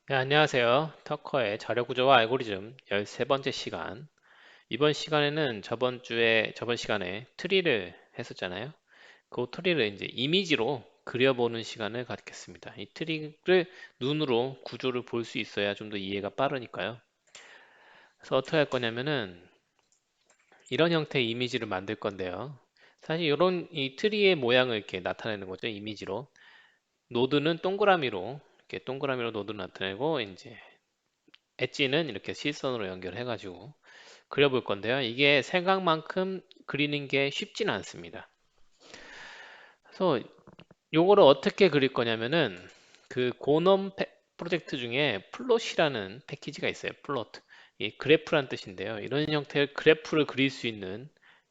네, 안녕하세요. 터커의 자료구조와 알고리즘 13번째 시간. 이번 시간에는 저번 시간에 트리를 했었잖아요. 그 트리를 이제 이미지로 그려보는 시간을 갖겠습니다. 이 트리를 눈으로 구조를 볼 수 있어야 좀 더 이해가 빠르니까요. 그래서 어떻게 할 거냐면은 이런 형태의 이미지를 만들 건데요. 사실 이런 이 트리의 모양을 이렇게 나타내는 거죠. 이미지로. 노드는 동그라미로 노드를 나타내고 이제 엣지는 이렇게 실선으로 연결해가지고 그려볼 건데요. 이게 생각만큼 그리는 게 쉽지는 않습니다. 그래서 요거를 어떻게 그릴 거냐면은 그 고놈 프로젝트 중에 플롯이라는 패키지가 있어요. 플롯. 이 그래프란 뜻인데요. 이런 형태의 그래프를 그릴 수 있는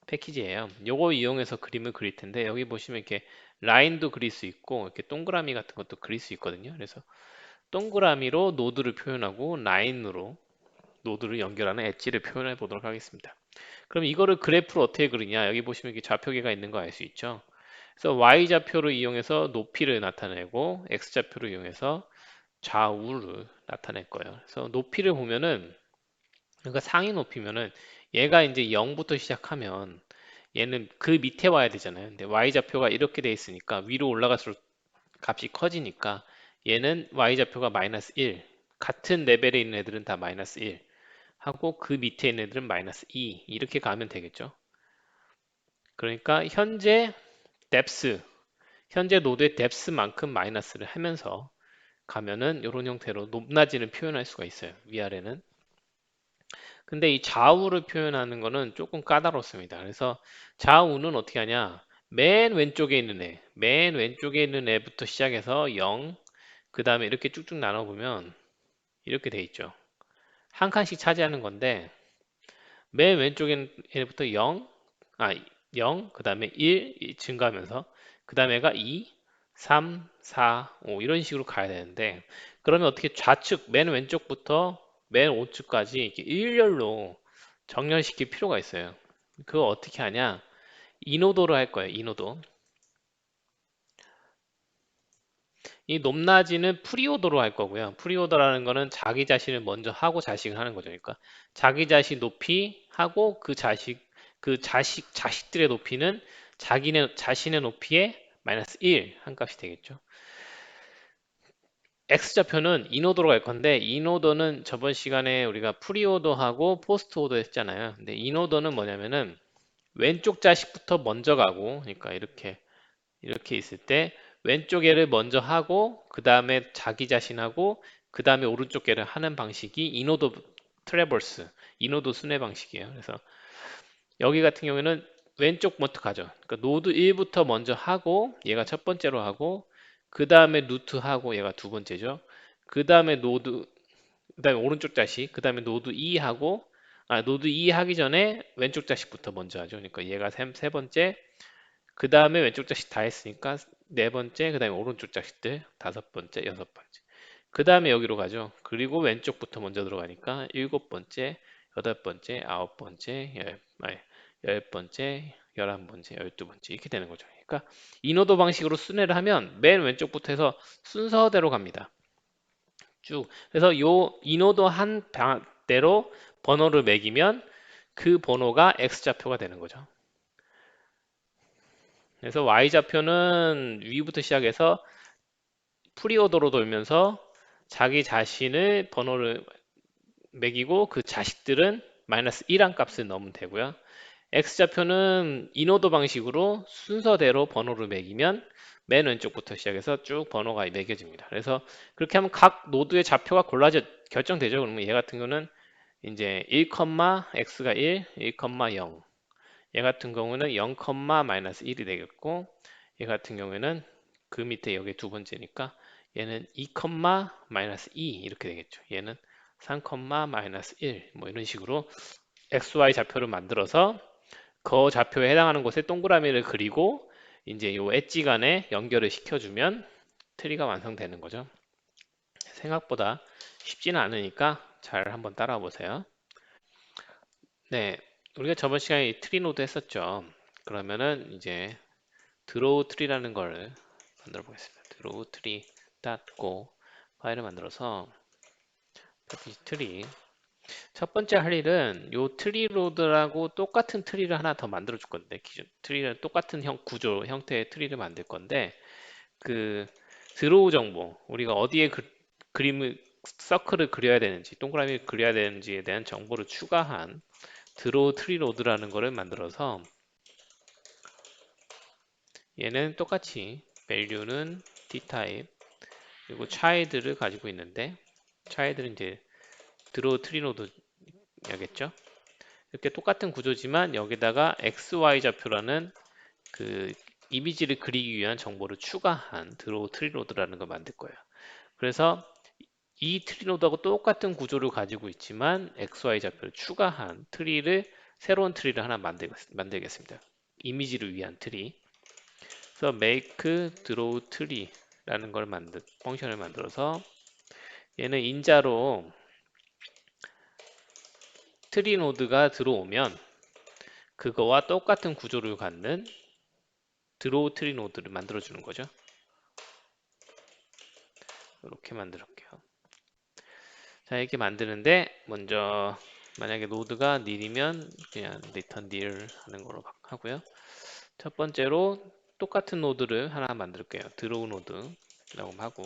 패키지예요. 요거 이용해서 그림을 그릴 텐데 여기 보시면 이렇게 라인도 그릴 수 있고 이렇게 동그라미 같은 것도 그릴 수 있거든요. 그래서 동그라미로 노드를 표현하고 라인으로 노드를 연결하는 엣지를 표현해 보도록 하겠습니다. 그럼 이거를 그래프로 어떻게 그리냐? 여기 보시면 이렇게 좌표계가 있는 거 알 수 있죠? 그래서 y좌표를 이용해서 높이를 나타내고 x좌표를 이용해서 좌우를 나타낼 거예요. 그래서 높이를 보면은 그러니까 상위 높이면은 얘가 이제 0부터 시작하면 얘는 그 밑에 와야 되잖아요. 근데 y좌표가 이렇게 돼 있으니까 위로 올라갈수록 값이 커지니까 얘는 y좌표가 마이너스 1, 같은 레벨에 있는 애들은 다 마이너스 1 하고 그 밑에 있는 애들은 마이너스 2 이렇게 가면 되겠죠. 그러니까 현재 노드의 뎁스만큼 마이너스를 하면서 가면은 이런 형태로 높낮이를 표현할 수가 있어요. 위아래는. 근데 이 좌우를 표현하는 거는 조금 까다롭습니다. 그래서 좌우는 어떻게 하냐? 맨 왼쪽에 있는 애부터 시작해서 0, 그 다음에 이렇게 쭉쭉 나눠보면 이렇게 돼 있죠. 한 칸씩 차지하는 건데 맨 왼쪽에 얘부터 0, 0, 그 다음에 1 증가하면서 그 다음에가 2, 3, 4, 5 이런 식으로 가야 되는데 그러면 어떻게 좌측 맨 왼쪽부터 맨 우측까지 이렇게 일렬로 정렬시킬 필요가 있어요. 그거 어떻게 하냐? 이노도로 할 거예요. 이노도. 이 높낮이는 프리오더로 할 거고요. 프리오더라는 거는 자기 자신을 먼저 하고 자식을 하는 거죠. 그러니까 자기 자신 높이 하고 자식들의 높이는 자신의 높이에 마이너스 1 한 값이 되겠죠. X좌표는 인오더로 갈 건데 인오더는 저번 시간에 우리가 프리오더하고 포스트오더 했잖아요. 근데 인오더는 뭐냐면은 왼쪽 자식부터 먼저 가고 그러니까 이렇게 있을 때 왼쪽 애를 먼저 하고 그 다음에 자기 자신하고 그 다음에 오른쪽 애를 하는 방식이 이노도 트래버스, 이노도 순회 방식이에요. 그래서 여기 같은 경우에는 왼쪽부터 가죠. 그러니까 노드 1부터 먼저 하고 얘가 첫 번째로 하고 그 다음에 루트 하고 얘가 두 번째죠. 그 다음에 그다음에 오른쪽 자식, 그 다음에 노드 2 하고 노드 2 하기 전에 왼쪽 자식부터 먼저 하죠. 그러니까 얘가 세 번째, 그 다음에 왼쪽 자식 다 했으니까 네 번째, 그 다음에 오른쪽 자식들 다섯 번째, 여섯 번째. 그 다음에 여기로 가죠. 그리고 왼쪽부터 먼저 들어가니까 일곱 번째, 여덟 번째, 아홉 번째, 열 번째, 열한 번째, 열두 번째 이렇게 되는 거죠. 그러니까 인오더 방식으로 순회를 하면 맨 왼쪽부터 해서 순서대로 갑니다. 쭉. 그래서 요 인오더 한 대로 번호를 매기면 그 번호가 X좌표가 되는 거죠. 그래서 Y좌표는 위부터 시작해서 프리오더로 돌면서 자기 자신을 번호를 매기고 그 자식들은 마이너스 1한 값을 넣으면 되고요. X좌표는 인오더 방식으로 순서대로 번호를 매기면 맨 왼쪽부터 시작해서 쭉 번호가 매겨집니다. 그래서 그렇게 하면 각 노드의 좌표가 결정되죠. 그러면 얘 같은 경우는 이제 1, x가 1, 1, 0. 얘 같은 경우는 0, 마이너스 1이 되겠고 얘 같은 경우에는 그 밑에 여기 두 번째니까 얘는 2, 마이너스 2 이렇게 되겠죠. 얘는 3, 마이너스 1 뭐 이런 식으로 XY 좌표를 만들어서 그 좌표에 해당하는 곳에 동그라미를 그리고 이제 요 엣지 간에 연결을 시켜주면 트리가 완성되는 거죠. 생각보다 쉽지는 않으니까 잘 한번 따라와 보세요. 네, 우리가 저번 시간에 이 트리 노드 했었죠. 그러면은 이제 드로우 트리라는 걸 만들어 보겠습니다. 드로우 트리 닫고 파일을 만들어서 패키지 트리. 첫 번째 할 일은 요 트리 로드라고 똑같은 트리를 하나 더 만들어 줄 건데, 기존 트리를 똑같은 구조 형태의 트리를 만들 건데, 그 드로우 정보, 우리가 어디에 그림을 서클을 그려야 되는지, 동그라미를 그려야 되는지에 대한 정보를 추가한 드로우 트리 로드라는 거를 만들어서, 얘는 똑같이 value는 dtype, 그리고 child를 가지고 있는데, child는 이제 드로우 트리 로드야겠죠. 이렇게 똑같은 구조지만 여기다가 XY 좌표라는 그 이미지를 그리기 위한 정보를 추가한 드로우 트리로드라는 걸 만들 거예요. 그래서 이 트리로드하고 똑같은 구조를 가지고 있지만 XY 좌표를 추가한 새로운 트리를 하나 만들겠습니다. 이미지를 위한 트리. 그래서 make draw tree라는 걸 펑션을 만들어서 얘는 인자로 트리 노드가 들어오면 그거와 똑같은 구조를 갖는 드로우 트리 노드를 만들어 주는 거죠. 이렇게 만들었게요. 자, 이렇게 만드는데 먼저 만약에 노드가 nil이면 그냥 return nil 하는 걸로 하고요. 첫 번째로 똑같은 노드를 하나 만들게요. 드로우 노드라고 하고,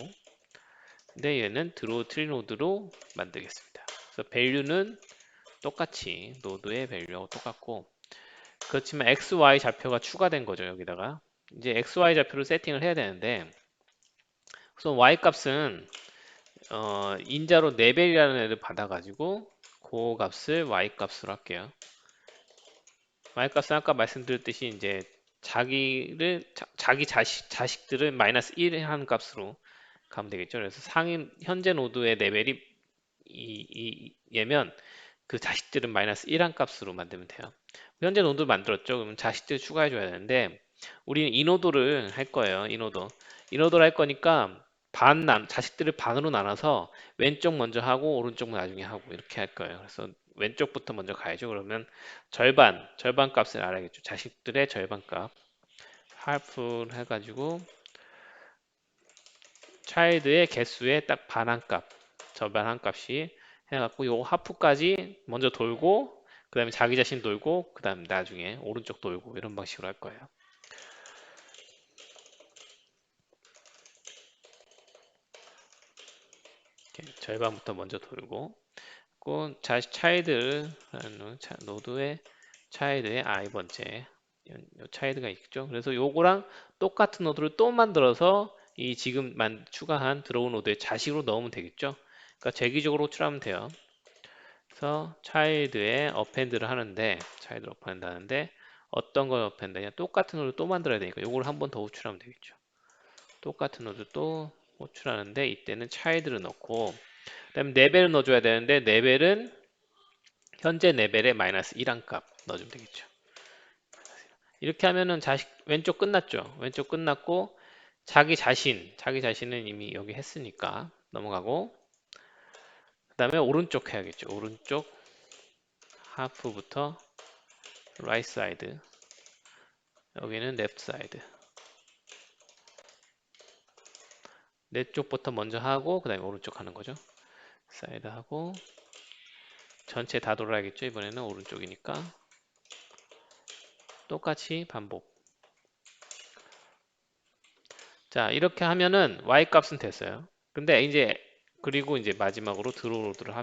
근데 얘는 드로우 트리 노드로 만들겠습니다. 그래서 value는 똑같이 노드의 value하고 똑같고, 그렇지만 XY 좌표가 추가된 거죠. 여기다가 이제 XY 좌표를 세팅을 해야 되는데, 우선 Y 값은 인자로 레벨이라는 애를 받아가지고 그 값을 Y 값으로 할게요. Y 값은 아까 말씀드렸듯이 이제 자기 자식들을 마이너스 1 하는 값으로 가면 되겠죠. 그래서 현재 노드의 레벨이 얘면 그 자식들은 마이너스 1 한 값으로 만들면 돼요. 현재 노드 만들었죠. 그러면 자식들 추가해 줘야 되는데 우리는 이 노드를 할 거예요. 이 노드를 할 거니까 자식들을 반으로 나눠서 왼쪽 먼저 하고 오른쪽 나중에 하고 이렇게 할 거예요. 그래서 왼쪽부터 먼저 가야죠. 그러면 절반 값을 알아야겠죠. 자식들의 절반 값 half 해가지고 child의 개수의 딱 반한 값, 절반 한 값이 해갖고 요 하프까지 먼저 돌고 그 다음에 자기 자신 돌고 그 다음 나중에 오른쪽 돌고 이런 방식으로 할 거예요. 이렇게 절반부터 먼저 돌고 차이드 노드의 차이드의 i번째 요 차이드가 있죠. 그래서 요거랑 똑같은 노드를 또 만들어서 이 지금 추가한 들어온 노드의 자식으로 넣으면 되겠죠. 그러니까 재기적으로 호출하면 돼요. 그래서 차일드에 어펜드를 하는데 차일드 어펜드 하는데 어떤 걸 어펜드냐 똑같은 노드 또 만들어야 되니까 요걸 한 번 더 호출하면 되겠죠. 똑같은 노드 또 호출하는데 이때는 차일드를 넣고 그다음에 레벨을 넣어줘야 되는데 레벨은 현재 레벨의 마이너스 1한 값 넣어주면 되겠죠. 이렇게 하면은 왼쪽 끝났죠. 왼쪽 끝났고 자기 자신은 이미 여기 했으니까 넘어가고 그 다음에 오른쪽 해야겠죠. 오른쪽 하프부터 right side 여기는 left side 내 쪽부터 먼저 하고 그 다음에 오른쪽 하는 거죠. 사이드 하고 전체 다 돌아야겠죠. 이번에는 오른쪽이니까 똑같이 반복. 자, 이렇게 하면은 y 값은 됐어요. 근데 이제 그리고 이제 마지막으로 드로우 노드를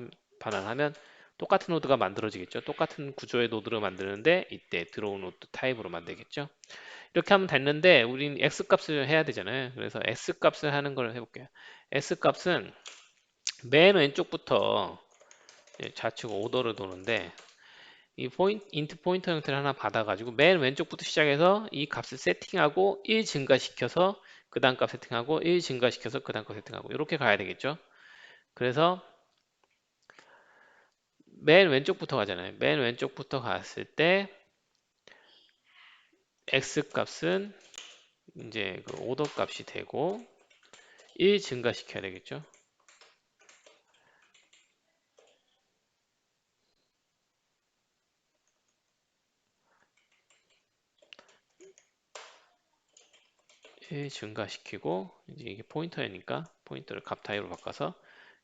반환하면 똑같은 노드가 만들어지겠죠. 똑같은 구조의 노드를 만드는데 이때 드로우 노드 타입으로 만들겠죠. 이렇게 하면 됐는데 우린 x 값을 해야 되잖아요. 그래서 x 값을 하는 걸 해볼게요. x 값은 맨 왼쪽부터 좌측 오더를 도는데 이 인트 포인터 형태를 하나 받아가지고 맨 왼쪽부터 시작해서 이 값을 세팅하고 1 증가시켜서 그 다음 값 세팅하고 1 증가시켜서 그 다음 값 세팅하고 이렇게 가야 되겠죠. 그래서 맨 왼쪽부터 가잖아요. 맨 왼쪽부터 갔을 때 x 값은 이제 그 오더 값이 되고 1 증가시켜야 되겠죠. 1 증가시키고 이제 이게 포인터니까 포인터를 값 타입으로 바꿔서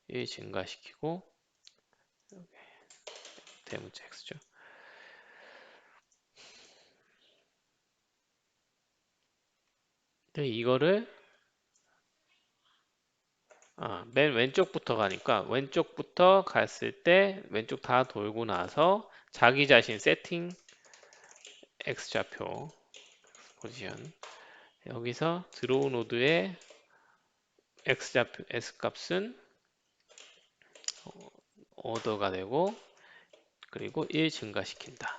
1 증가시키고 대문자 x죠. 근데 이거를 맨 왼쪽부터 가니까 왼쪽부터 갔을 때 왼쪽 다 돌고 나서 자기 자신 세팅 x좌표 포지션 여기서 드로우 노드의 x좌표 s값은 오더가 되고 그리고 1 증가시킨다.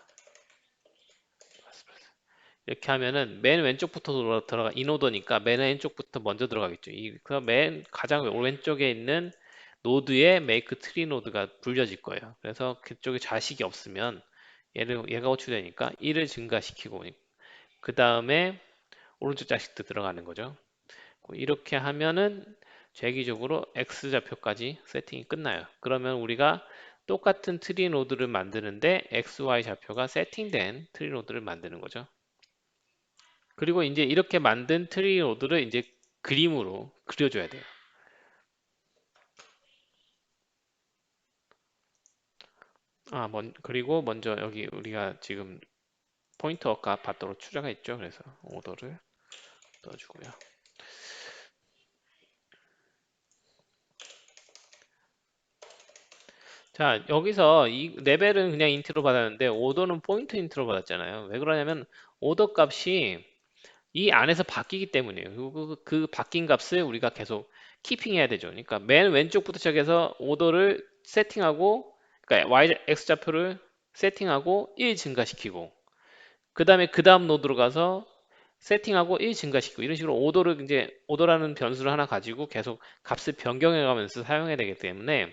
이렇게 하면은 맨 왼쪽부터 들어가 인오더니까 맨 왼쪽부터 먼저 들어가겠죠. 그럼 맨 가장 왼쪽에 있는 노드에 make tree 노드가 불려질 거예요. 그래서 그쪽에 자식이 없으면 얘가 호출되니까 1을 증가시키고 그 다음에 오른쪽 자식도 들어가는 거죠. 이렇게 하면은 재기적으로 x 좌표까지 세팅이 끝나요. 그러면 우리가 똑같은 트리 노드를 만드는데 xy 좌표가 세팅된 트리 노드를 만드는 거죠. 그리고 이제 이렇게 만든 트리 노드를 이제 그림으로 그려줘야 돼요. 그리고 먼저 여기 우리가 지금 포인터 값 받도록 추가가 있죠. 그래서 오더를 넣어주고요. 자, 여기서 이 레벨은 그냥 인트로 받았는데 오더는 포인트 인트로 받았잖아요. 왜 그러냐면 오더 값이 이 안에서 바뀌기 때문이에요. 그 바뀐 값을 우리가 계속 키핑해야 되죠. 그러니까 맨 왼쪽부터 시작해서 오더를 세팅하고, 그러니까 x 좌표를 세팅하고 1 증가시키고, 그 다음에 그 다음 노드로 가서 세팅하고 1 증가시키고 이런 식으로 오더라는 변수를 하나 가지고 계속 값을 변경해 가면서 사용해야 되기 때문에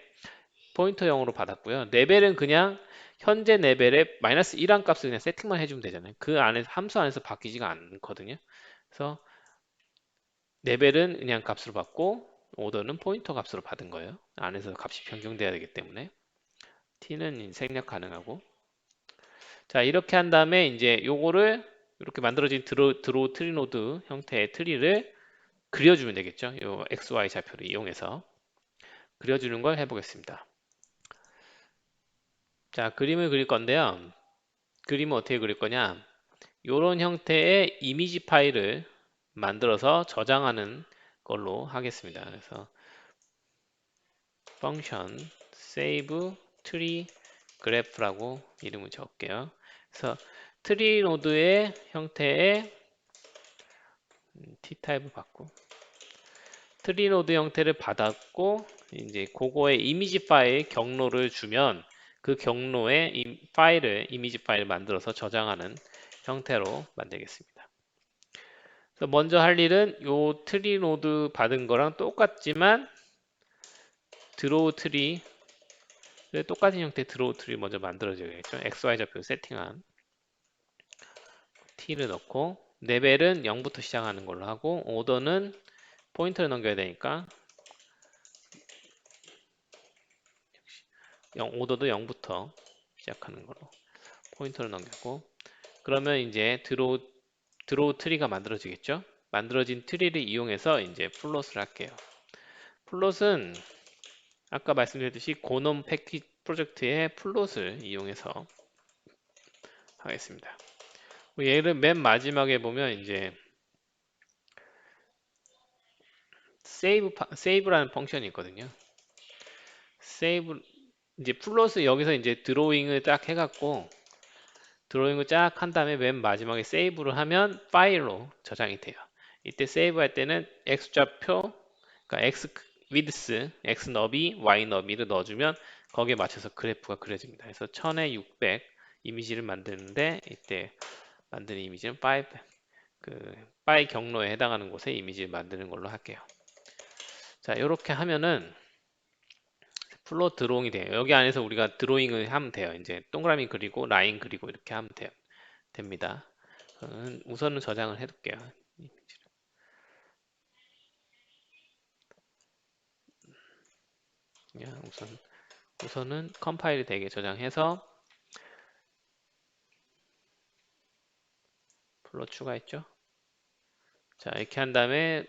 포인터형으로 받았고요. 레벨은 그냥 현재 레벨에 마이너스 1한 값을 그냥 세팅만 해주면 되잖아요. 그 안에 함수 안에서 바뀌지가 않거든요. 그래서 레벨은 그냥 값으로 받고 오더는 포인터 값으로 받은 거예요. 안에서 값이 변경돼야 되기 때문에 t는 생략 가능하고 자 이렇게 한 다음에 이제 요거를 이렇게 만들어진 드로우 트리 노드 형태의 트리를 그려주면 되겠죠. 요 XY 좌표를 이용해서 그려주는 걸 해보겠습니다. 자 그림을 그릴 건데요. 그림은 어떻게 그릴 거냐 요런 형태의 이미지 파일을 만들어서 저장하는 걸로 하겠습니다. 그래서 펑션 save tree graph라고 이름을 적을게요. 그래서 트리 노드의 형태의 t 타입을 받고 트리 노드 형태를 받았고 이제 그거의 이미지 파일 경로를 주면 그 경로에 이미지 파일을 만들어서 저장하는 형태로 만들겠습니다. 그래서 먼저 할 일은 요 트리 노드 받은 거랑 똑같지만 드로우 트리 똑같은 형태의 드로우 트리 먼저 만들어줘야겠죠. XY 좌표 세팅한 t를 넣고 레벨은 0부터 시작하는 걸로 하고 오더는 포인터를 넘겨야 되니까 오더도 0부터 시작하는 걸로 포인터를 넘겼고 그러면 이제 드로우 트리가 만들어지겠죠. 만들어진 트리를 이용해서 이제 플롯을 할게요. 플롯은 아까 말씀드렸듯이 고놈 패키지 프로젝트의 플롯을 이용해서 하겠습니다. 얘를 맨 마지막에 보면 이제 save라는 펑션이 있거든요. save 이제 플롯을 여기서 이제 드로잉을 딱 해갖고 드로잉을 쫙 한 다음에 맨 마지막에 세이브를 하면 파일로 저장이 돼요. 이때 세이브 할 때는 x좌표, 그러니까 x 위드스, x 너비, y 너비를 넣어주면 거기에 맞춰서 그래프가 그려집니다. 그래서 1000에 600 이미지를 만드는데 이때 만드는 이미지는 파이 경로에 해당하는 곳에 이미지를 만드는 걸로 할게요. 자, 이렇게 하면은 플롯 드로잉이 돼요. 여기 안에서 우리가 드로잉을 하면 돼요. 이제 동그라미 그리고 라인 그리고 이렇게 하면 돼요. 됩니다. 우선은 저장을 해둘게요. 그냥 우선은 컴파일이 되게 저장해서 플롯 추가했죠. 자 이렇게 한 다음에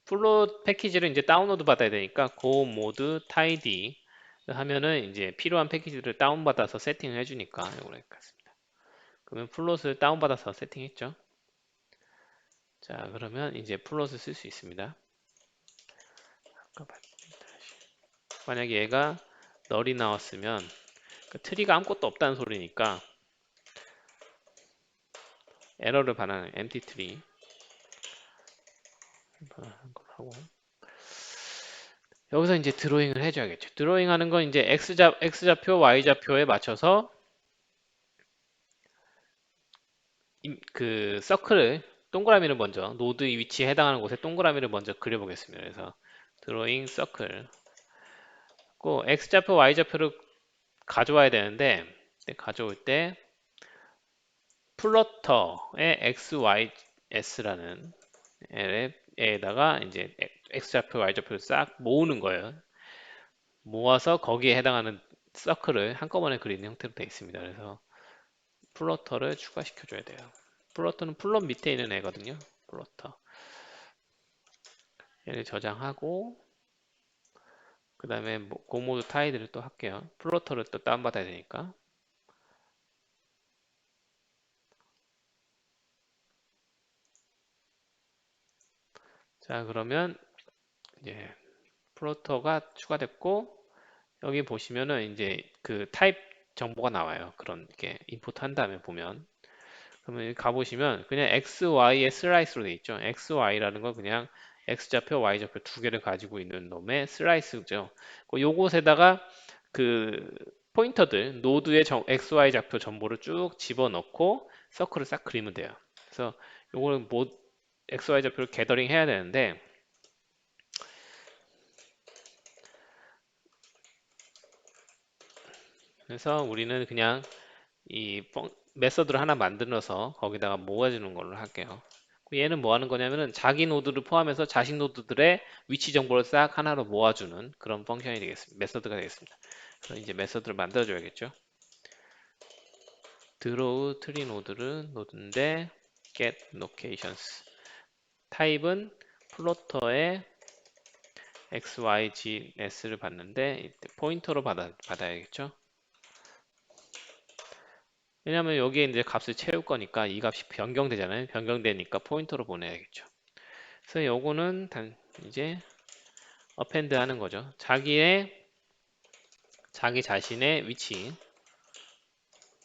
플롯 패키지를 이제 다운로드 받아야 되니까 go mode tidy 하면은 이제 필요한 패키지를 다운받아서 세팅을 해주니까 이거로 같습니다. 그러면 플롯을 다운받아서 세팅했죠. 자, 그러면 이제 플롯을 쓸 수 있습니다. 만약에 얘가 널이 나왔으면 그 트리가 아무것도 없다는 소리니까 에러를 반환하는 empty tree 하고 여기서 이제 드로잉을 해줘야겠죠. 드로잉 하는 건 이제 X좌표, Y좌표에 맞춰서 그 서클을 동그라미를 먼저 노드 위치에 해당하는 곳에 동그라미를 먼저 그려보겠습니다. 그래서 드로잉 서클 고 X좌표, Y좌표를 가져와야 되는데 가져올 때 플러터의 XYS라는 에다가 이제 X좌표, Y좌표를 싹 모으는 거예요. 모아서 거기에 해당하는 서클을 한꺼번에 그리는 형태로 되어 있습니다. 그래서 플러터를 추가시켜 줘야 돼요. 플러터는 플롯 밑에 있는 애거든요. 플러터 얘를 저장하고 그 다음에 고모드 타이드를 또 할게요. 플로터를 또 다운받아야 되니까. 자, 그러면 이제 플로터가 추가됐고 여기 보시면은 이제 그 타입 정보가 나와요. 그런 게 임포트 한 다음에 보면 그러면 여기 가보시면 그냥 XY의 슬라이스로 되어 있죠. XY라는 건 그냥 X좌표, Y좌표 두 개를 가지고 있는 놈의 슬라이스죠. 요곳에다가 그 포인터들, 노드의 XY 좌표 정보를 쭉 집어넣고 서클을 싹 그리면 돼요. 그래서 요거는 XY 좌표를 게더링 해야 되는데 그래서 우리는 그냥 이 메서드를 하나 만들어서 거기다가 모아주는 걸로 할게요. 얘는 뭐 하는 거냐면은 자기 노드를 포함해서 자식 노드들의 위치 정보를 싹 하나로 모아주는 그런 펑션이 되겠습니다. 메서드가 되겠습니다. 그래서 이제 메서드를 만들어줘야겠죠. draw tree 노드인데 get locations 타입은 플로터의 XYGS를 받는데 이때 포인터로 받아야겠죠. 왜냐하면 여기에 이제 값을 채울 거니까 이 값이 변경되잖아요. 변경되니까 포인터로 보내야겠죠. 그래서 요거는 이제 append 하는 거죠. 자기 자신의 위치,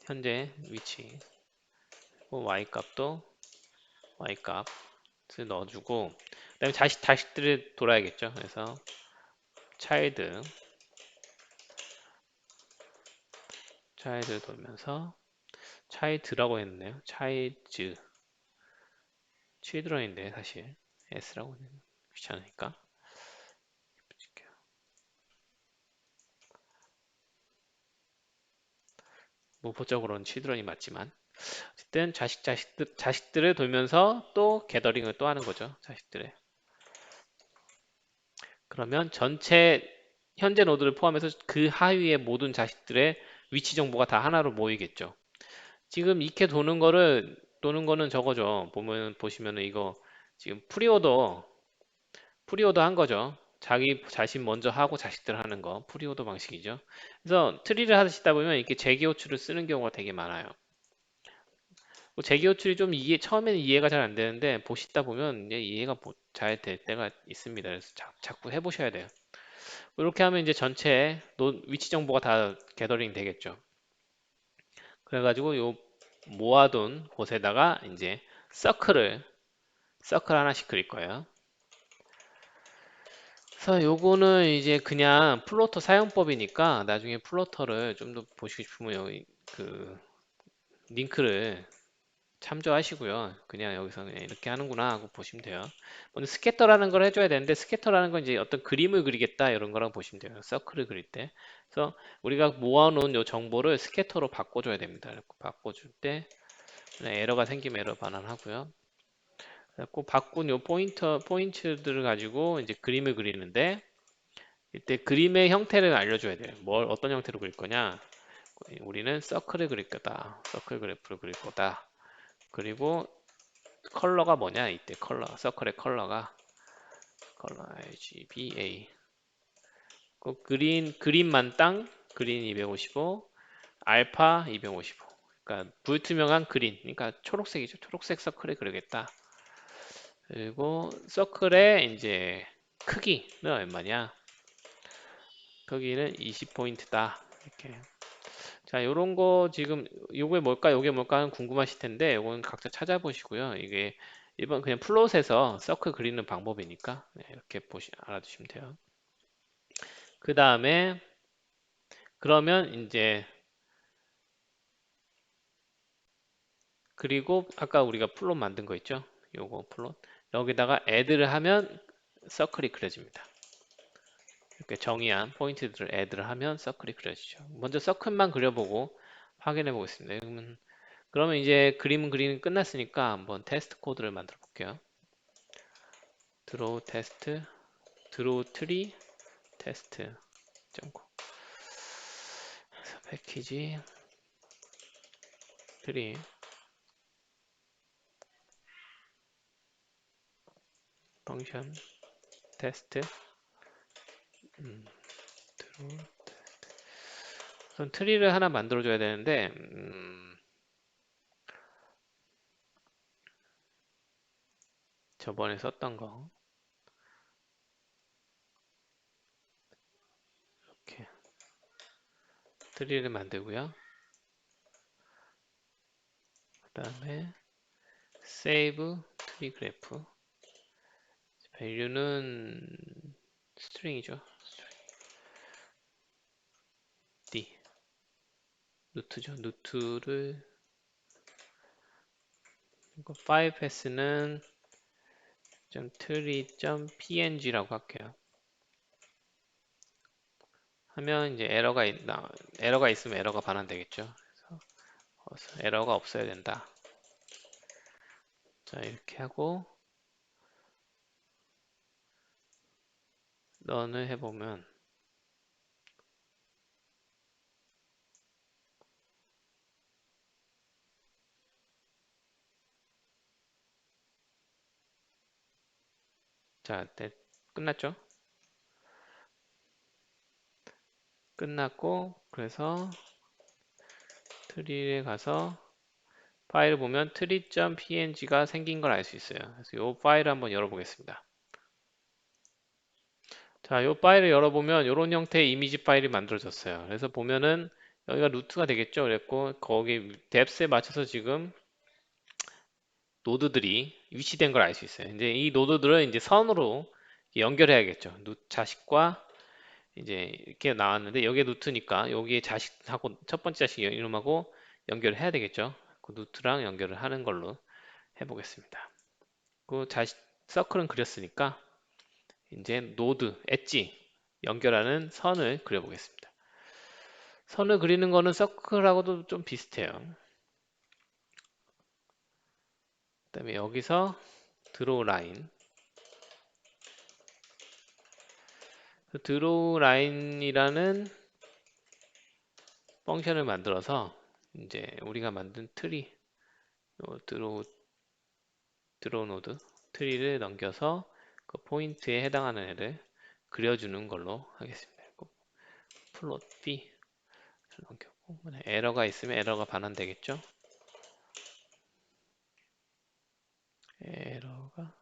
현재 위치, y 값도 y 값을 넣어주고, 그다음에 자식들을 돌아야겠죠. 그래서 child를 돌면서 child라고 했네요. children인데 사실 s라고 귀찮으니까. 문법적으로는 children이 맞지만 어쨌든 자식들을 돌면서 또 게더링을 또 하는 거죠. 자식들의. 그러면 전체 현재 노드를 포함해서 그 하위의 모든 자식들의 위치 정보가 다 하나로 모이겠죠. 지금 이렇게 도는 거는 저거죠. 보시면은 이거 지금 프리오더 한 거죠. 자기 자신 먼저 하고 자식들 하는 거 프리오더 방식이죠. 그래서 트리를 하시다 보면 이렇게 재기호출을 쓰는 경우가 되게 많아요. 재기호출이 좀 처음에는 이해가 잘 안 되는데 보시다 보면 이제 이해가 잘 될 때가 있습니다. 그래서 자꾸 해보셔야 돼요. 이렇게 하면 이제 전체 위치 정보가 다 게더링 되겠죠. 그래가지고 요 모아둔 곳에다가 이제 서클 하나씩 그릴 거예요. 그래서 요거는 이제 그냥 플로터 사용법이니까 나중에 플로터를 좀 더 보시고 싶으면 여기 그 링크를 참조하시고요. 그냥 여기서 그냥 이렇게 하는구나 하고 보시면 돼요. 먼저 스캐터라는 걸 해줘야 되는데 스캐터라는 건 이제 어떤 그림을 그리겠다 이런 거랑 보시면 돼요. 서클을 그릴 때. 그래서 우리가 모아놓은 요 정보를 스캐터로 바꿔줘야 됩니다. 이렇게 바꿔줄 때 에러가 생기면 에러 반환하고요. 그래고 바꾼 요 포인트들을 가지고 이제 그림을 그리는데 이때 그림의 형태를 알려줘야 돼요. 어떤 형태로 그릴 거냐? 우리는 서클을 그릴 거다. 서클 그래프를 그릴 거다. 그리고 컬러가 뭐냐? 이때 서클의 컬러 RGBA 그린만 땅, 그린 255, 알파 255. 그러니까 불투명한 그린, 그러니까 초록색이죠. 초록색 서클을 그리겠다. 그리고 서클의 이제 크기는 얼마냐? 크기는 20포인트다. 이렇게. 자, 요런 거 지금 요게 뭘까, 요게 뭘까 하는 궁금하실 텐데 요건 각자 찾아보시고요. 이게 일반 그냥 플롯에서 서클 그리는 방법이니까 네, 이렇게 알아두시면 돼요. 그 다음에 그러면 이제 그리고 아까 우리가 플롯 만든 거 있죠? 요거 플롯 여기다가 애드를 하면 서클이 그려집니다. 이렇게 정의한 포인트들을 애드를 하면 서클이 그려지죠. 먼저 서클만 그려보고 확인해 보겠습니다. 그러면 이제 그림은 그리는 끝났으니까 한번 테스트 코드를 만들어 볼게요. 드로우 테스트, 드로우 트리 테스트 점코 패키지 트리 펑션 테스트 드로우 우선 트리를 하나 만들어 줘야 되는데 저번에 썼던 거 이렇게 트리를 만들고요. 그 다음에 save 트리 그래프 밸류는 스트링이죠. D 루트죠. 루트를 파일 패스는 .tree.png라고 할게요. 하면 이제 에러가 있으면 에러가 반환되겠죠. 그래서 에러가 없어야 된다. 자, 이렇게 하고 런을 해보면 자, 끝났죠? 끝났고 그래서 트리에 가서 파일을 보면 tree.png가 생긴 걸 알 수 있어요. 그래서 이 파일을 한번 열어보겠습니다. 자, 이 파일을 열어보면 이런 형태의 이미지 파일이 만들어졌어요. 그래서 보면은 여기가 루트가 되겠죠. 그랬고 거기 뎁스에 맞춰서 지금 노드들이 위치된 걸 알 수 있어요. 이제 이 노드들을 이제 선으로 연결해야겠죠. 자식과 이제 이렇게 나왔는데 여기에 루트니까 여기에 자식하고 첫 번째 자식 이름하고 연결해야 되겠죠. 그 루트랑 연결을 하는 걸로 해보겠습니다. 그 서클은 그렸으니까 이제 노드, 엣지 연결하는 선을 그려보겠습니다. 선을 그리는 거는 서클하고도 좀 비슷해요. 그다음에 여기서 드로우 라인, 드로우 라인이라는 펑션을 만들어서 이제 우리가 만든 트리, 드로우 노드 트리를 넘겨서 그 포인트에 해당하는 애를 그려주는 걸로 하겠습니다. 플롯 B 넘겼고 에러가 있으면 에러가 반환되겠죠? 에러가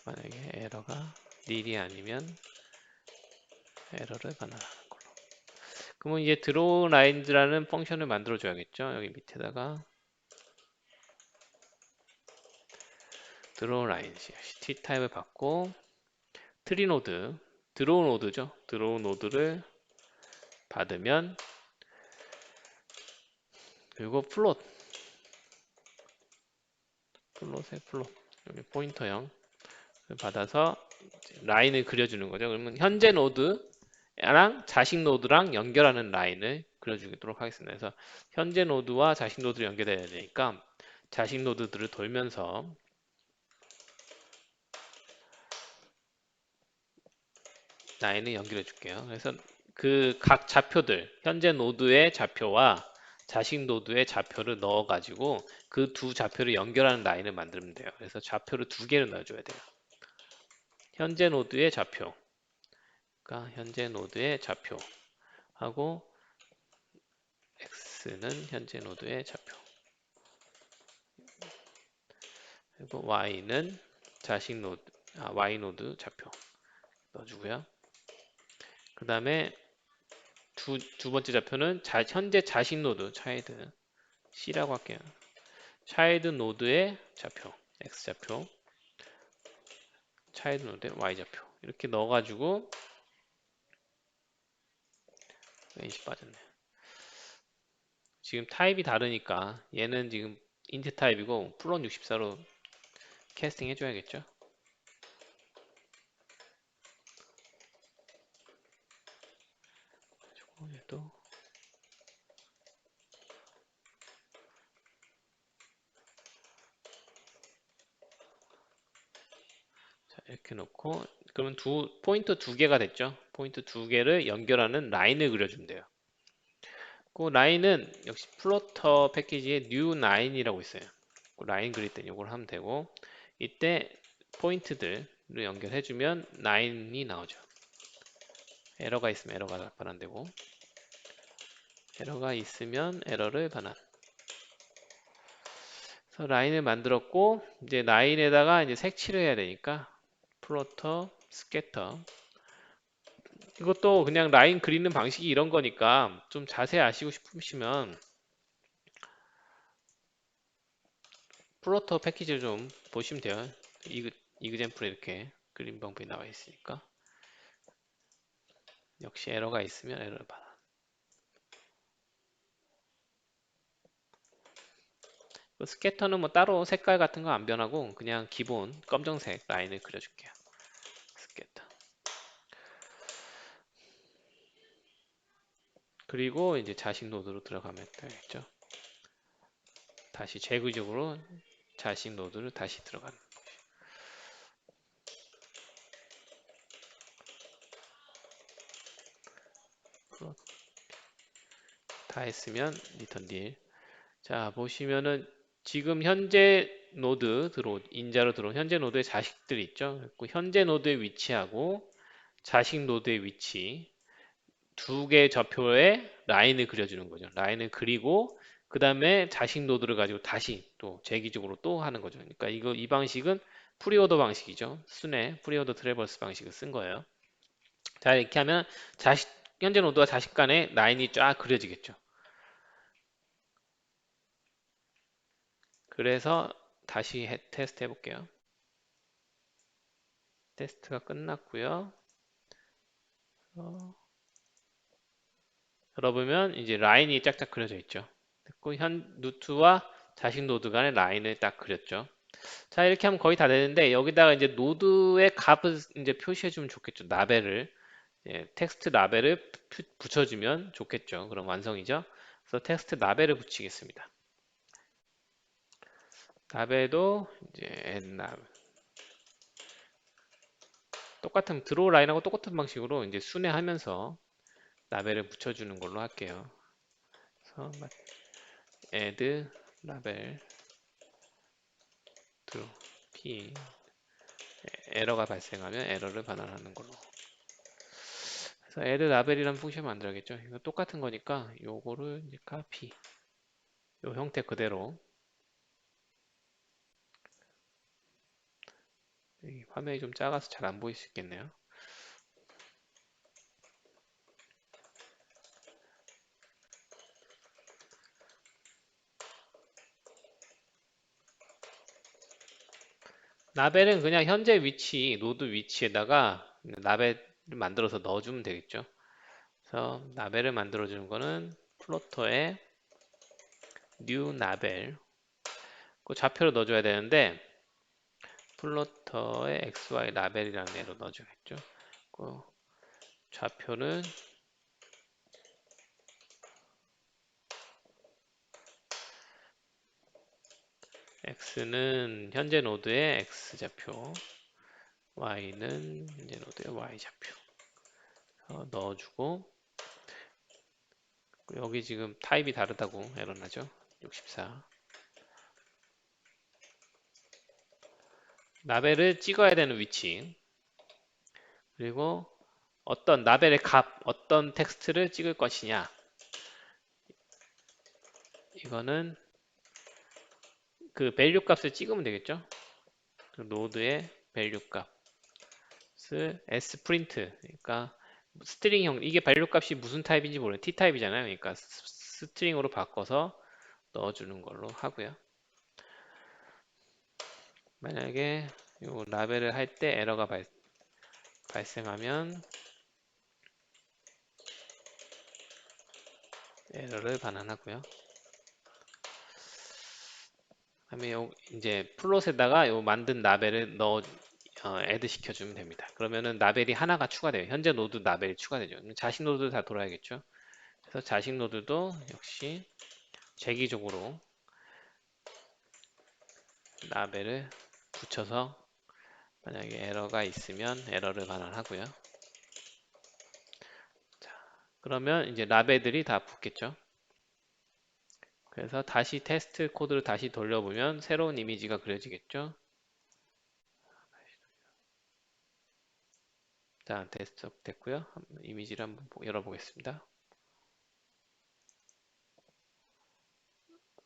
만약에 에러가 닐이 아니면 에러를 반환하는 걸로. 그러면 이제 드로우 라인즈라는 펑션을 만들어 줘야겠죠? 여기 밑에다가 드로우 라인즈 t 타입을 받고 트리 노드 드로우 노드죠. 드로우 노드를 받으면 그리고 플롯의 플롯 여기 포인터형 받아서 라인을 그려주는 거죠. 그러면 현재 노드랑 자식 노드랑 연결하는 라인을 그려주도록 하겠습니다. 그래서 현재 노드와 자식 노드를 연결해야 되니까 자식 노드들을 돌면서 라인을 연결해 줄게요. 그래서 그 각 좌표들, 현재 노드의 좌표와 자식 노드의 좌표를 넣어가지고 그 두 좌표를 연결하는 라인을 만들면 돼요. 그래서 좌표를 두 개를 넣어줘야 돼요. 현재 노드의 좌표, 그러니까 현재 노드의 좌표 하고 x는 현재 노드의 좌표, 그리고 y는 자식 노드, y 노드 좌표 넣어주고요. 그 다음에 두 번째 좌표는 현재 자식 노드 차일드 C라고 할게요. 차일드 노드의 좌표, X 좌표, 차일드 노드의 Y 좌표 이렇게 넣어가지고 인식 빠졌네. 지금 타입이 다르니까 얘는 지금 인트 타입이고 플롯 64로 캐스팅 해줘야겠죠. 얘도 자, 이렇게 놓고 그러면 포인트 두 개가 됐죠. 포인트 두 개를 연결하는 라인을 그려주면 돼요. 그 라인은 역시 플로터 패키지에 new line이라고 있어요. 그 라인 그릴 때 이걸 하면 되고 이때 포인트들을 연결해주면 라인이 나오죠. 에러가 있으면 에러가 반환되고 에러가 있으면 에러를 반환. 그래서 라인을 만들었고 이제 라인에다가 이제 색칠을 해야 되니까 플로터 스캐터 이것도 그냥 라인 그리는 방식이 이런 거니까 좀 자세히 아시고 싶으시면 플로터 패키지를 좀 보시면 돼요. 이그젠플에 이렇게 그림 방법이 나와 있으니까 역시 에러가 있으면 에러를 받아. 스캐터는 뭐 따로 색깔 같은 거 안 변하고 그냥 기본 검정색 라인을 그려줄게요. 스캐터. 그리고 이제 자식 노드로 들어가면 되겠죠. 다시 재구적으로 자식 노드를 다시 들어가는. 다 했으면 리턴 딜. 자 보시면은 지금 현재 노드 인자로 들어온 현재 노드의 자식들이 있죠. 그 현재 노드의 위치하고 자식 노드의 위치 두 개의 좌표에 라인을 그려주는 거죠. 라인을 그리고 그 다음에 자식 노드를 가지고 다시 또 재기적으로 또 하는 거죠. 그러니까 이 방식은 프리오더 방식이죠. 순회 프리오더 트래버스 방식을 쓴 거예요. 자 이렇게 하면 현재 노드와 자식 간에 라인이 쫙 그려지겠죠. 그래서 다시 테스트 해볼게요. 테스트가 끝났고요. 열어보면 이제 라인이 짝짝 그려져 있죠. 됐고 현 노트와 자식 노드 간의 라인을 딱 그렸죠. 자 이렇게 하면 거의 다 되는데 여기다가 이제 노드의 값을 이제 표시해주면 좋겠죠. 라벨을 텍스트 라벨을 붙여주면 좋겠죠. 그럼 완성이죠. 그래서 텍스트 라벨을 붙이겠습니다. 라벨도 이제 똑같은 드로우 라인하고 똑같은 방식으로 이제 순회하면서 라벨을 붙여주는 걸로 할게요. 그래서 add 라벨 드로우 p 에러가 발생하면 에러를 반환하는 걸로. 그래서 add 라벨이라는 펑션 만들어야겠죠. 이거 똑같은 거니까 요거를 이제 카피 요 형태 그대로 화면이 좀 작아서 잘 안 보일 수 있겠네요. 라벨은 그냥 현재 위치, 노드 위치에다가 라벨을 만들어서 넣어주면 되겠죠. 그래서 라벨을 만들어주는 거는 플로터에 new 라벨 그 좌표로 넣어줘야 되는데 플로터에 xy 라벨이라는 애로 넣어줘야겠죠. 그 좌표는 x는 현재 노드의 x 좌표, y는 현재 노드의 y 좌표 넣어주고 여기 지금 타입이 다르다고 에러 나죠. 64. 라벨을 찍어야 되는 위치, 그리고 어떤 라벨의 값, 어떤 텍스트를 찍을 것이냐. 이거는 그 밸류 값을 찍으면 되겠죠. 그 노드의 밸류 값을 sprint, 그러니까 스트링형, 이게 밸류 값이 무슨 타입인지 모르는 t 타입이잖아요. 그러니까 스트링으로 바꿔서 넣어주는 걸로 하고요. 만약에 요 라벨을 할 때 에러가 발생하면 에러를 반환하고요. 그다음에 이제 플롯에다가 요 만든 라벨을 애드 시켜주면 됩니다. 그러면은 라벨이 하나가 추가돼요. 현재 노드 라벨이 추가되죠. 자식 노드 다 돌아야겠죠. 그래서 자식 노드도 역시 재기적으로 라벨을 붙여서 만약에 에러가 있으면 에러를 반환하고요. 자, 그러면 이제 라벨들이 다 붙겠죠. 그래서 다시 테스트 코드를 다시 돌려보면 새로운 이미지가 그려지겠죠. 자, 테스트 됐고요. 이미지를 한번 열어보겠습니다.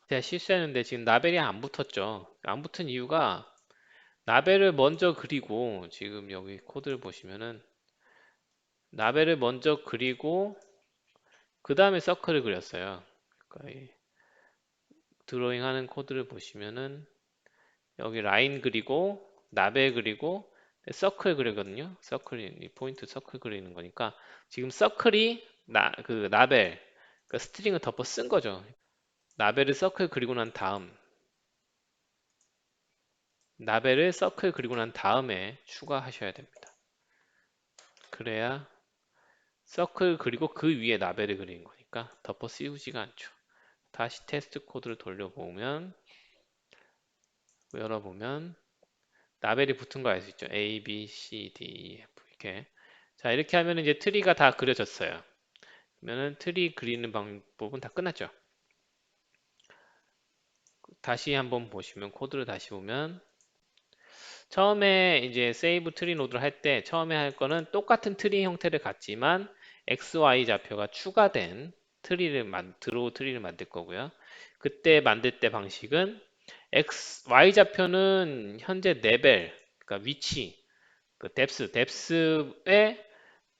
제가 실수했는데 지금 라벨이 안 붙었죠. 안 붙은 이유가 라벨을 먼저 그리고, 지금 여기 코드를 보시면은 라벨을 먼저 그리고 그 다음에 서클을 그렸어요. 그러니까 이 드로잉 하는 코드를 보시면은 여기 라인 그리고 라벨 그리고 서클 그리거든요. 서클이 포인트 서클 그리는 거니까 지금 서클이 그 라벨, 그 스트링을 덮어 쓴 거죠. 라벨을 서클 그리고 난 다음, 라벨을 서클 그리고 난 다음에 추가하셔야 됩니다. 그래야 서클 그리고 그 위에 라벨을 그리는 거니까 덮어 씌우지가 않죠. 다시 테스트 코드를 돌려보면, 열어보면 라벨이 붙은 거 알 수 있죠. A, B, C, D, E, F 이렇게. 자, 이렇게 하면 이제 트리가 다 그려졌어요. 그러면은 트리 그리는 방법은 다 끝났죠. 다시 한번 보시면, 코드를 다시 보면 처음에 이제 세이브 트리 노드를 할 때 처음에 할 거는 똑같은 트리 형태를 갖지만 XY 좌표가 추가된 드로우 트리를 만들 거고요. 그때 만들 때 방식은 Y 좌표는 현재 레벨, 그러니까 위치, 그 뎁스의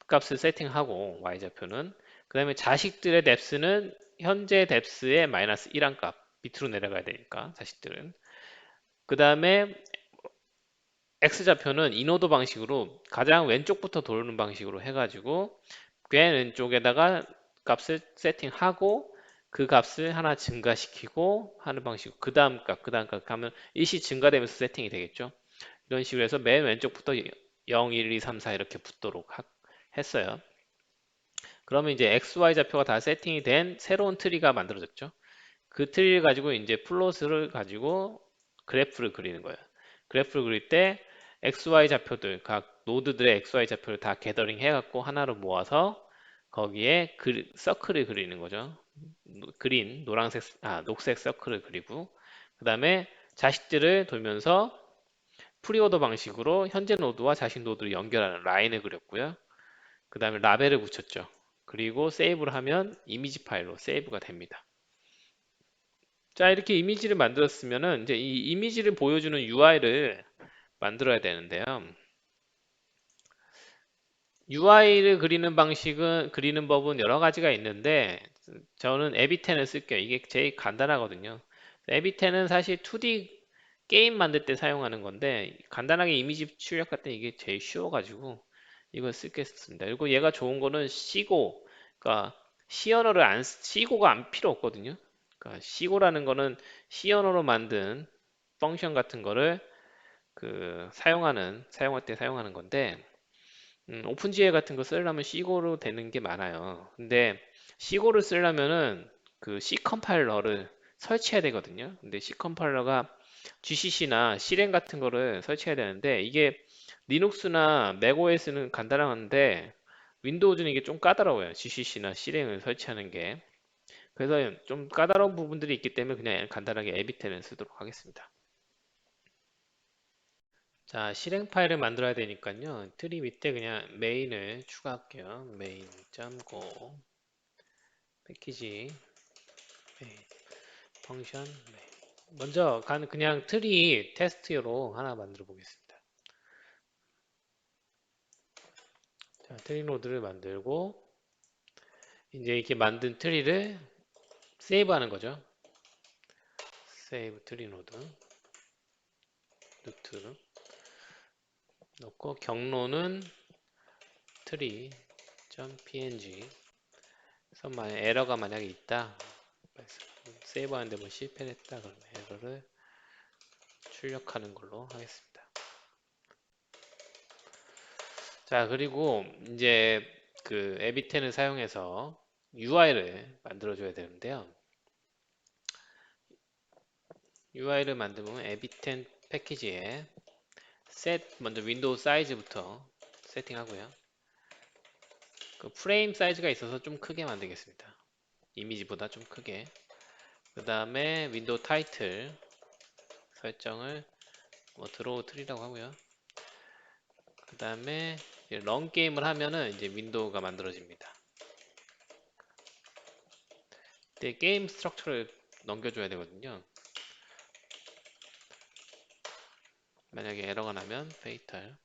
값을 세팅하고, Y 좌표는 그 다음에 자식들의 뎁스는 현재 뎁스의 마이너스 1한 값, 밑으로 내려가야 되니까 자식들은. 그 다음에 X좌표는 이노드 방식으로 가장 왼쪽부터 도는 방식으로 해가지고 맨 왼쪽에다가 값을 세팅하고 그 값을 하나 증가시키고 하는 방식. 그 다음 값, 그 다음 값 하면 일시 증가되면서 세팅이 되겠죠. 이런 식으로 해서 맨 왼쪽부터 0, 1, 2, 3, 4 이렇게 붙도록 했어요. 그러면 이제 XY 좌표가 다 세팅이 된 새로운 트리가 만들어졌죠. 그 트리를 가지고 이제 플롯을 가지고 그래프를 그리는 거예요. 그래프를 그릴 때 XY 좌표들, 각 노드들의 XY 좌표를 다 게더링 해갖고 하나로 모아서 거기에 서클을 그리는 거죠. 녹색 서클을 그리고, 그 다음에 자식들을 돌면서 프리오더 방식으로 현재 노드와 자식 노드를 연결하는 라인을 그렸고요. 그 다음에 라벨을 붙였죠. 그리고 세이브를 하면 이미지 파일로 세이브가 됩니다. 자, 이렇게 이미지를 만들었으면은 이제 이 이미지를 보여주는 UI를 만들어야 되는데요. UI를 그리는 법은 여러 가지가 있는데 저는 에비텐을 쓸게요. 이게 제일 간단하거든요. 에비텐은 사실 2D 게임 만들 때 사용하는 건데 간단하게 이미지 출력할 때 이게 제일 쉬워가지고 이걸 쓰겠습니다. 그리고 얘가 좋은 거는 시고, 그러니까 시고가 안 필요 없거든요. 그러니까 시고라는 거는 C 언어로 만든 펑션 같은 거를 사용할 때 사용하는 건데, 오픈GL 같은 거 쓰려면 C고로 되는 게 많아요. 근데 C고를 쓰려면은 그 C 컴파일러를 설치해야 되거든요. 근데 C 컴파일러가 GCC나 실행 같은 거를 설치해야 되는데 이게 리눅스나 맥OS는 간단한데 윈도우즈는 이게 좀 까다로워요. GCC나 실행을 설치하는 게. 그래서 좀 까다로운 부분들이 있기 때문에 그냥 간단하게 에비텐을 쓰도록 하겠습니다. 자, 실행 파일을 만들어야 되니까요. 트리 밑에 그냥 메인을 추가할게요. main.go 패키지 메인 펑션 메인. 먼저 그냥 트리 테스트로 하나 만들어 보겠습니다. 자, 트리 노드를 만들고 이제 이렇게 만든 트리를 세이브하는 거죠. 세이브 트리 노드 루트 넣고 경로는 tree.png 그래서 만약 에러가 만약에 있다 세이브하는데 뭐 실패를 했다 그러면 에러를 출력하는 걸로 하겠습니다. 자, 그리고 이제 그 에비텐을 사용해서 UI를 만들어 줘야 되는데요. UI를 만들면 에비텐 패키지에 먼저 윈도우 사이즈부터 세팅하고요. 그 프레임 사이즈가 있어서 좀 크게 만들겠습니다. 이미지보다 좀 크게. 그 다음에 윈도우 타이틀 설정을 뭐 드로우 트리라고 하고요. 그 다음에 런 게임을 하면은 이제 윈도우가 만들어집니다. 이때 게임 스트럭처를 넘겨줘야 되거든요. 만약에 에러가 나면 페이탈.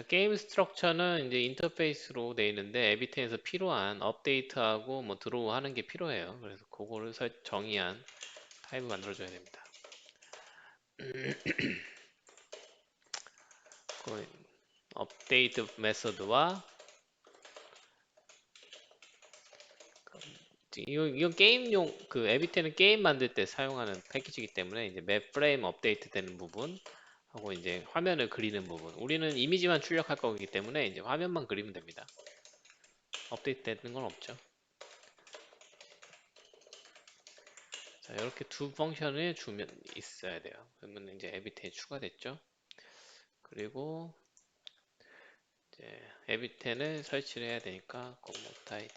게임 스트럭처는 이제 인터페이스로 되어 있는데 에비텐에서 필요한 업데이트하고 뭐 드로우 하는 게 필요해요. 그래서 그거를 정의한 타입을 만들어줘야 됩니다. 그 업데이트 메서드와 이건 게임용 그 에비텐은 게임 만들 때 사용하는 패키지이기 때문에 이제 맵 프레임 업데이트 되는 부분 하고 이제 화면을 그리는 부분 우리는 이미지만 출력할 거기 때문에 이제 화면만 그리면 됩니다. 업데이트 되는 건 없죠. 자, 이렇게 두 펑션을 주면 있어야 돼요. 그러면 이제 에비텐이 추가됐죠. 그리고 이제 에비텐을 설치를 해야 되니까 콤모트 아이디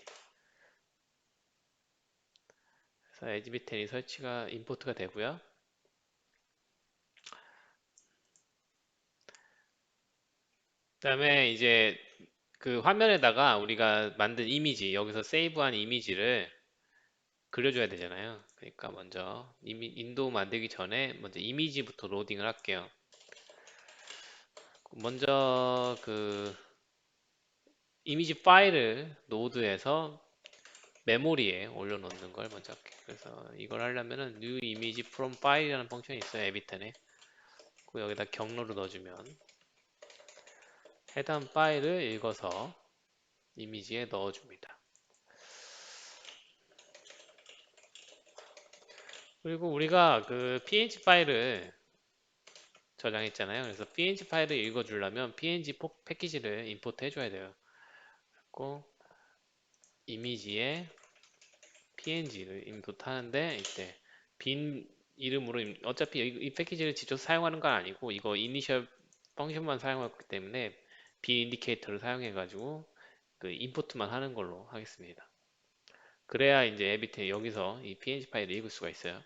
그래서 에비텐이 설치가 임포트가 되고요. 그 다음에 이제 그 화면에다가 우리가 만든 이미지 여기서 세이브한 이미지를 그려줘야 되잖아요. 그러니까 먼저 인도 만들기 전에 먼저 이미지부터 로딩을 할게요. 먼저 그 이미지 파일을 노드에서 메모리에 올려놓는 걸 먼저 할게요. 그래서 이걸 하려면은 new image from file이라는 펑션이 있어요. 에비텐에. 그 여기다 경로를 넣어주면 해당 파일을 읽어서 이미지에 넣어줍니다. 그리고 우리가 그 png 파일을 저장했잖아요. 그래서 png 파일을 읽어주려면 png 패키지를 임포트 해줘야 돼요. 그리고 이미지에 png를 임포트 하는데 이때 빈 이름으로 어차피 이 패키지를 직접 사용하는 건 아니고 이거 이니셜 펑션만 사용하기 때문에 빈 인디케이터를 사용해 가지고 그 임포트만 하는 걸로 하겠습니다. 그래야 이제 에비텐 여기서 이 png 파일을 읽을 수가 있어요.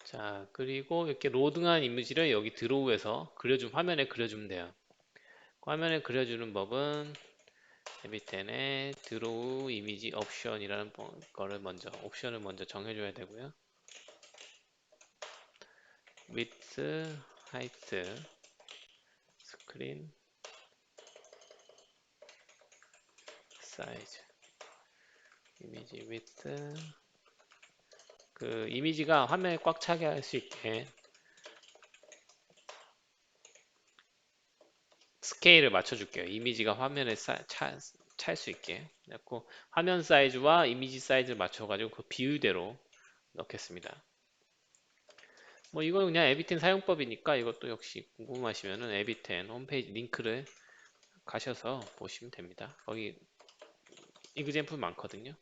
자, 그리고 이렇게 로딩한 이미지를 여기 드로우에서 화면에 그려주면 돼요. 화면에 그려주는 법은 에비텐의 드로우 이미지 옵션이라는 옵션을 먼저 정해줘야 되고요. width, height, screen, size, 이미지 width, 그 이미지가 화면에 꽉 차게 할 수 있게 스케일을 맞춰줄게요. 이미지가 화면에 찰 수 있게. 그래서 화면 사이즈와 이미지 사이즈를 맞춰가지고 그 비율대로 넣겠습니다. 뭐 이건 그냥 에비텐 사용법이니까 이것도 역시 궁금하시면은 에비텐 홈페이지 링크를 가셔서 보시면 됩니다. 거기 이그젠플 많거든요.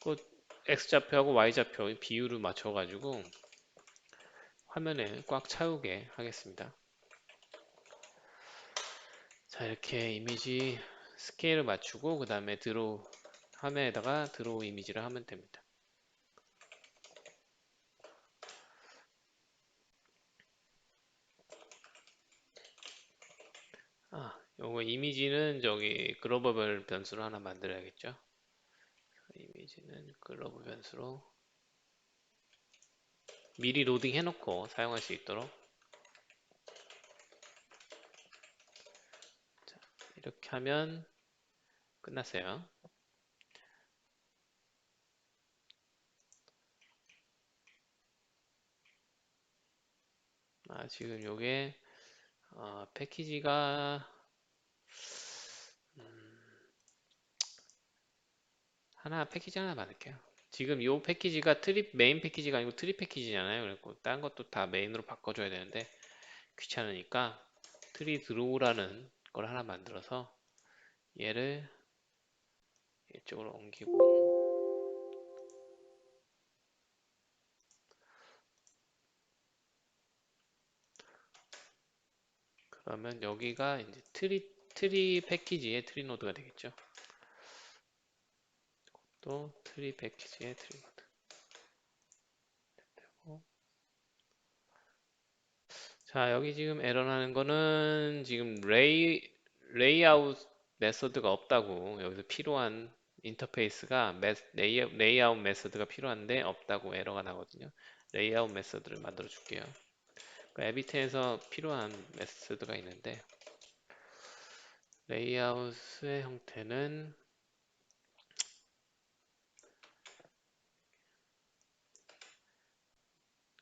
그 X좌표하고 Y좌표 비율을 맞춰가지고 화면에 꽉 차오게 하겠습니다. 자, 이렇게 이미지 스케일을 맞추고 그 다음에 드로우 화면에다가 드로우 이미지를 하면 됩니다. 요거 이미지는 저기 글로벌 변수로 하나 만들어야겠죠. 이미지는 글로벌 변수로 미리 로딩 해놓고 사용할 수 있도록 이렇게 하면 끝났어요. 지금 요게 패키지가 패키지 하나 만들게요. 지금 요 패키지가 메인 패키지가 아니고 트리 패키지잖아요. 그리고 딴 것도 다 메인으로 바꿔줘야 되는데 귀찮으니까 트리 드로우라는 걸 하나 만들어서 얘를 이쪽으로 옮기고 그러면 여기가 이제 트리 패키지의 트리 노드가 되겠죠. 또 트리 패키지의 트리 노드 되고 자 여기 지금 에러 나는 거는 지금 레이아웃 메서드가 없다고 여기서 필요한 인터페이스가 레이아웃 메서드가 필요한데 없다고 에러가 나거든요. 레이아웃 메서드를 만들어 줄게요. 에비트에서 필요한 메서드가 있는데 레이아웃의 형태는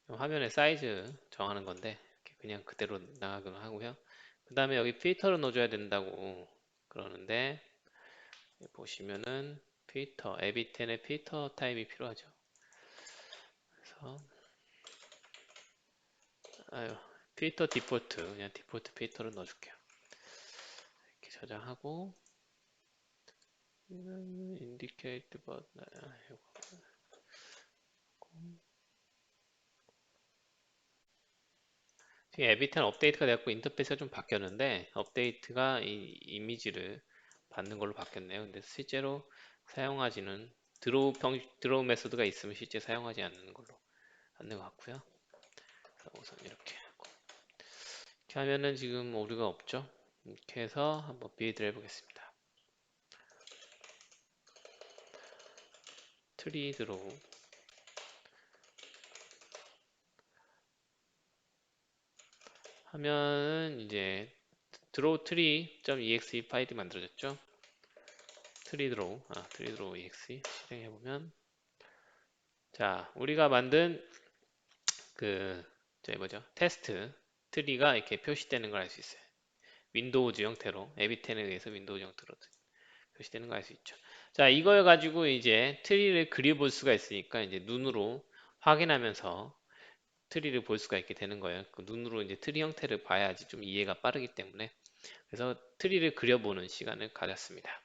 화면의 사이즈 정하는 건데 그냥 그대로 나가기만 하고요. 그 다음에 여기 필터를 넣어줘야 된다고 그러는데 보시면은 필터, 에비텐의 필터 타입이 필요하죠. 그래서 필터 디폴트 그냥 디폴트 필터를 넣어줄게요. 이렇게 저장하고 indicate but 지금 에비텐 업데이트가 되었고 인터페이스가 좀 바뀌었는데 업데이트가 이 이미지를 받는 걸로 바뀌었네요. 근데 실제로 사용하지는 드로우 메소드가 있으면 실제 사용하지 않는 걸로 맞는 것 같고요. 우선 이렇게 하고 이렇게 하면은 지금 오류가 없죠. 이렇게 해서 한번 빌드를 해보겠습니다. 트리 드로우 하면은 이제 드로우 트리.exe 파일이 만들어졌죠. 트리 드로우 exe 실행해보면 자 우리가 만든 저기 뭐죠 테스트 트리가 이렇게 표시되는 걸 알 수 있어요. 윈도우즈 형태로 에비텐에 의해서 윈도우즈 형태로 표시되는 걸 알 수 있죠. 자 이걸 가지고 이제 트리를 그려볼 수가 있으니까 이제 눈으로 확인하면서 트리를 볼 수가 있게 되는 거예요. 그 눈으로 이제 트리 형태를 봐야지 좀 이해가 빠르기 때문에 그래서 트리를 그려보는 시간을 가졌습니다.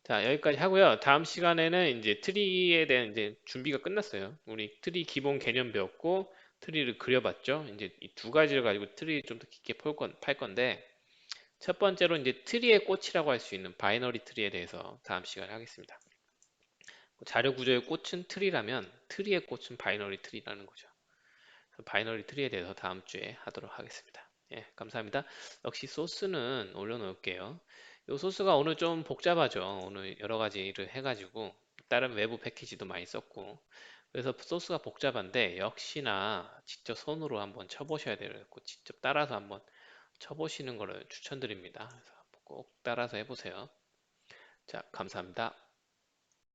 자, 여기까지 하고요. 다음 시간에는 이제 트리에 대한 이제 준비가 끝났어요. 우리 트리 기본 개념 배웠고, 트리를 그려봤죠. 이제 이 두 가지를 가지고 트리 좀 더 깊게 팔 건데, 첫 번째로 이제 트리의 꽃이라고 할 수 있는 바이너리 트리에 대해서 다음 시간에 하겠습니다. 자료 구조의 꽃은 트리라면, 트리의 꽃은 바이너리 트리라는 거죠. 바이너리 트리에 대해서 다음 주에 하도록 하겠습니다. 예, 감사합니다. 역시 소스는 올려놓을게요. 이 소스가 오늘 좀 복잡하죠. 오늘 여러 가지 일을 해가지고 다른 외부 패키지도 많이 썼고 그래서 소스가 복잡한데 역시나 직접 손으로 한번 쳐보셔야 되고 직접 따라서 한번 쳐보시는 것을 추천드립니다. 그래서 꼭 따라서 해보세요. 자, 감사합니다.